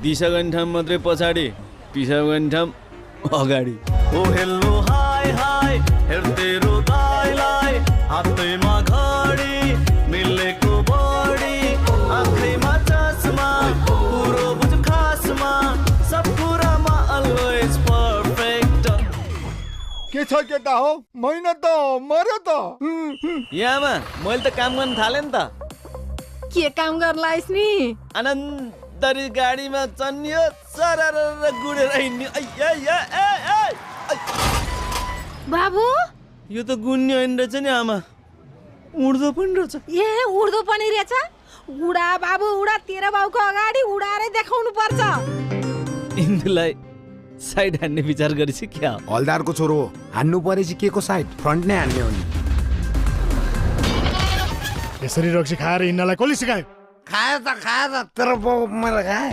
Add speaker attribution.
Speaker 1: दिशा गर्ने ठाउँ मात्रै पछाडि, पिसाब गर्ने ठाउँ अगाडि।
Speaker 2: ओ हेलो हाय हाय हेर्तेरो दाइलाई हातैमा घडी मिलेको बडी आँखैमा चस्मा पुरो बुझ खासमा सब कुरामा अलवेज पर्फेक्ट।
Speaker 3: के छ केटा हो महिना त मर्यो त।
Speaker 1: यहाँमा मैले त काम गर्न थालेँ नि त।
Speaker 4: के काम गर्लाइस नि?
Speaker 1: आनन्दरी गाडीमा चन्नियो सरर गुडेर हिँड्ने।
Speaker 4: बाबु
Speaker 1: यो त गुन्ने होइन रहेछ नि आमा, उड्दो पनि रहेछ।
Speaker 4: ए उड्दो पनि रहेछ? उडा बाबु उडा, तेरो बाउको अगाडि उडाएर देखाउनु पर्छ।
Speaker 1: इन्दुलाई साइड हान्ने विचार गरेछ क्या?
Speaker 5: हलदारको छोरो हो, हान्नु परेपछि के को साइड, फ्रन्ट नै हान्ने हो नि।
Speaker 3: यसरी रक्सी खाएर हिँड्नलाई कसले सिकायो?
Speaker 5: खायो त तर मैले खाएँ।